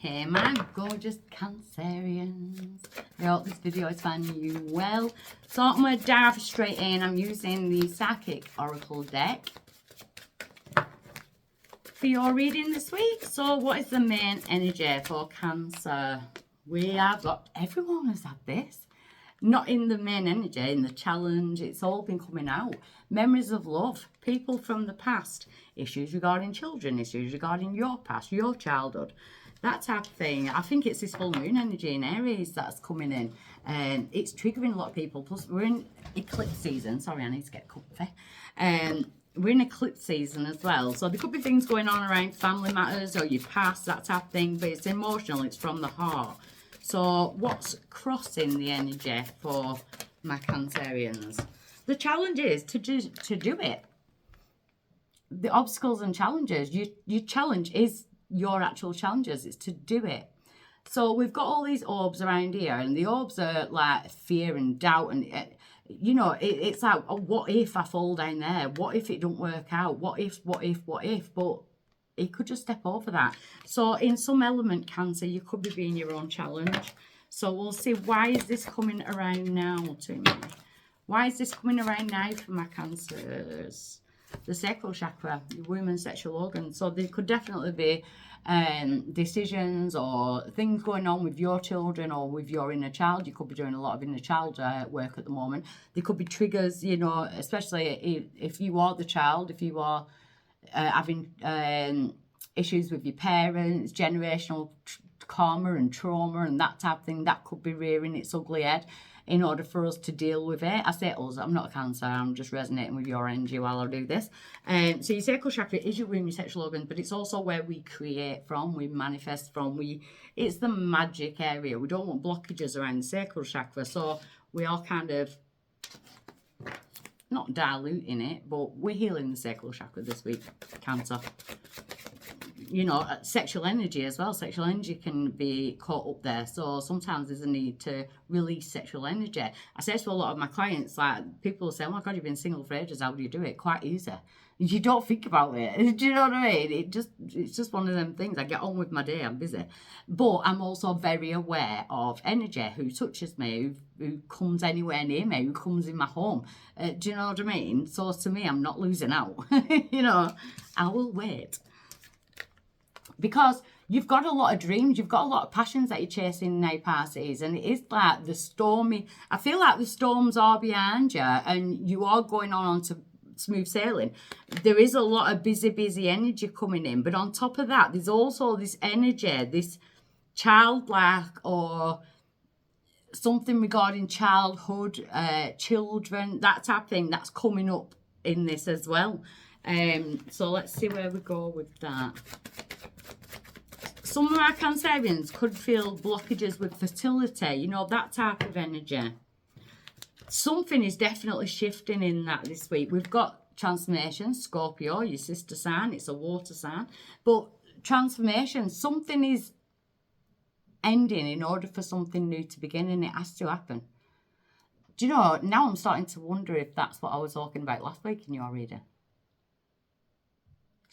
Hey my gorgeous Cancerians. I hope this video is finding you well. So I'm going to dive straight in. I'm using the Psychic Oracle deck for your reading this week. So what is the main energy for Cancer? We have got, everyone has had this. Not in the main energy, in the challenge, it's all been coming out. Memories of love, people from the past, issues regarding children, issues regarding your past, your childhood, that type of thing. I think it's this full moon energy in Aries that's coming in. And it's triggering a lot of people. Plus, we're in eclipse season. Sorry, I need to get comfy. We're in eclipse season as well. So there could be things going on around family matters or your past, that type of thing. But it's emotional, it's from the heart. So what's crossing the energy for my Cancerians? The challenge is to do it. The obstacles and challenges, your challenge is your actual challenges. It's to do it. So we've got all these orbs around here, and the orbs are like fear and doubt, and you know, it's like, oh, what if I fall down there? What if it don't work out? What if? But it could just step over that. So in some element, Cancer, you could be being your own challenge. So we'll see, why is this coming around now to me? Why is this coming around now for my Cancers? The sacral chakra, the women's sexual organ. So there could definitely be decisions or things going on with your children or with your inner child. You could be doing a lot of inner child work at the moment. There could be triggers, you know, especially if you are the child, if you are having issues with your parents, generational karma and trauma and that type of thing, that could be rearing its ugly head in order for us to deal with it. I say us, I'm not a Cancer, I'm just resonating with your energy while I do this. So your sacral chakra is your womb, your sexual organ, but it's also where we create from, we manifest from, it's the magic area. We don't want blockages around the sacral chakra, so we are kind of not diluting it, but we're healing the sacral chakra this week, Cancer. You know, sexual energy as well. Sexual energy can be caught up there. So sometimes there's a need to release sexual energy. I say to a lot of my clients, like, people say, oh my God, you've been single for ages. How do you do it? Quite easy. You don't think about it. Do you know what I mean? It's just one of them things. I get on with my day. I'm busy. But I'm also very aware of energy, who touches me, who comes anywhere near me, who comes in my home. Do you know what I mean? So to me, I'm not losing out. You know, I will wait. Because you've got a lot of dreams, you've got a lot of passions that you're chasing now, Pisces, and it is like the stormy, I feel like the storms are behind you and you are going on to smooth sailing. There is a lot of busy energy coming in, but on top of that, there's also this energy, this childlike or something regarding childhood, children, that type of thing that's coming up in this as well. So let's see where we go with that. Some of our Cancerians could feel blockages with fertility, you know, that type of energy. Something is definitely shifting in that this week. We've got transformation, Scorpio, your sister sign, it's a water sign. But transformation, something is ending in order for something new to begin, and it has to happen. Do you know, now I'm starting to wonder if that's what I was talking about last week in your reading.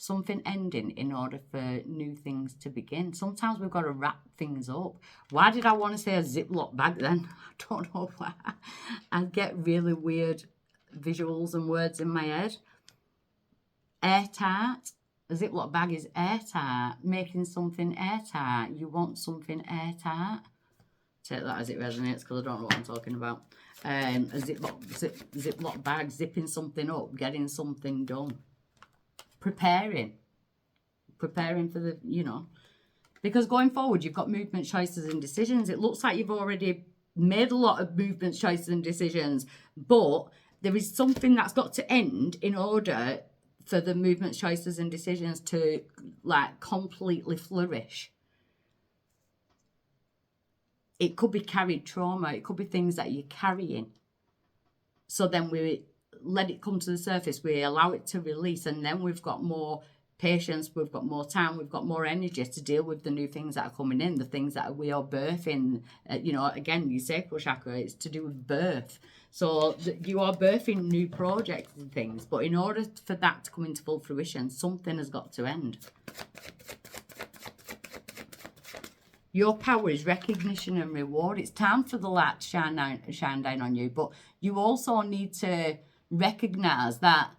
Something ending in order for new things to begin. Sometimes we've got to wrap things up. Why did I want to say a Ziploc bag then? I don't know why. I get really weird visuals and words in my head. Airtight. A Ziploc bag is airtight. Making something airtight. You want something airtight. Take that as it resonates, because I don't know what I'm talking about. A Ziploc bag, zipping something up, getting something done. Preparing for the, you know, because going forward you've got movement, choices and decisions. It looks like you've already made a lot of movements, choices and decisions, but there is something that's got to end in order for the movements, choices and decisions to like completely flourish. It could be carried trauma, it could be things that you're carrying, so then we let it come to the surface, we allow it to release, and then we've got more patience, we've got more time, we've got more energy to deal with the new things that are coming in, the things that we are birthing. You know, again, your sacral chakra, it's to do with birth. So you are birthing new projects and things, but in order for that to come into full fruition, something has got to end. Your power is recognition and reward. It's time for the light to shine down on you, but you also need to recognize that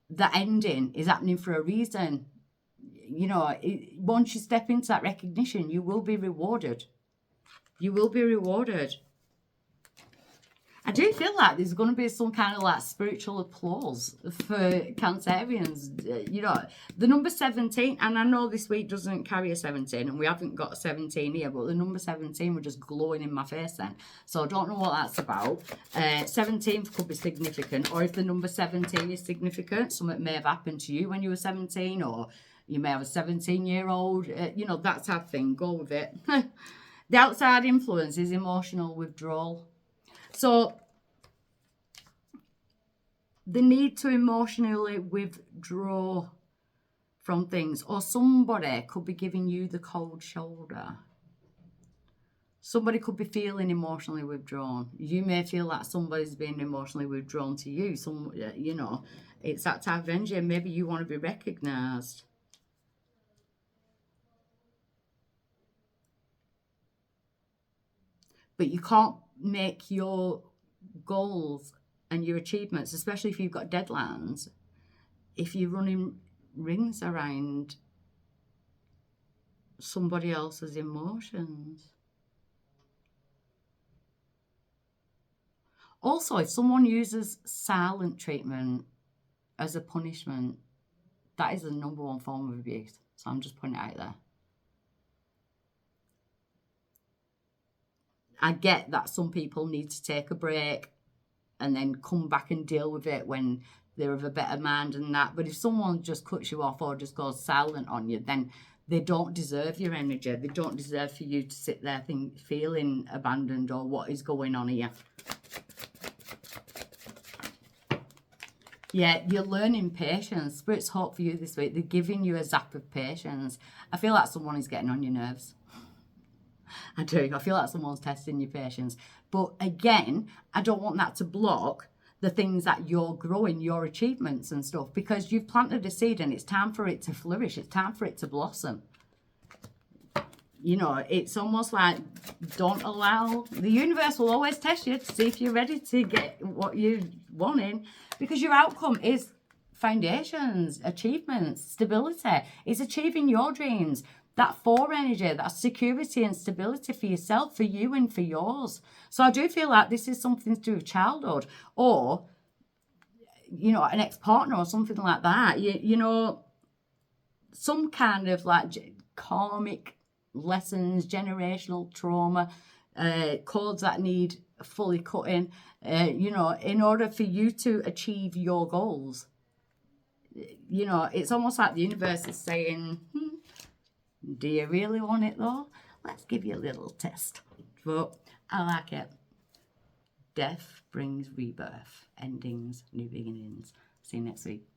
the ending is happening for a reason. You know, once you step into that recognition, you will be rewarded. You will be rewarded. I do feel like there's going to be some kind of like spiritual applause for Cancerians. You know, the number 17, and I know this week doesn't carry a 17, and we haven't got a 17 here, but the number 17 were just glowing in my face then. So I don't know what that's about. 17 could be significant, or if the number 17 is significant, something may have happened to you when you were 17, or you may have a 17-year-old. You know, that type of thing. Go with it. The outside influence is emotional withdrawal. So, the need to emotionally withdraw from things, or somebody could be giving you the cold shoulder. Somebody could be feeling emotionally withdrawn. You may feel like somebody's being emotionally withdrawn to you. You know, it's that type of energy. Maybe you want to be recognized. But you can't make your goals and your achievements, especially if you've got deadlines, if you're running rings around somebody else's emotions. Also, if someone uses silent treatment as a punishment, that is the number one form of abuse. So I'm just putting it out there. I get that some people need to take a break and then come back and deal with it when they're of a better mind and that. But if someone just cuts you off or just goes silent on you, then they don't deserve your energy. They don't deserve for you to sit there feeling abandoned or what is going on here. Yeah, you're learning patience. Spirit's hope for you this week. They're giving you a zap of patience. I feel like someone is getting on your nerves. I do. I feel like someone's testing your patience. But again, I don't want that to block the things that you're growing, your achievements and stuff, because you've planted a seed and it's time for it to flourish. It's time for it to blossom. You know, it's almost like don't allow, the universe will always test you to see if you're ready to get what you're wanting, because your outcome is foundations, achievements, stability. It's achieving your dreams. That 4 energy, that security and stability for yourself, for you and for yours. So I do feel like this is something to do with childhood, or, you know, an ex-partner or something like that. You know, some kind of like karmic lessons, generational trauma, codes that need fully cutting, you know, in order for you to achieve your goals. You know, it's almost like the universe is saying, do you really want it though? Let's give you a little test. But I like it. Death brings rebirth, endings, new beginnings. See you next week.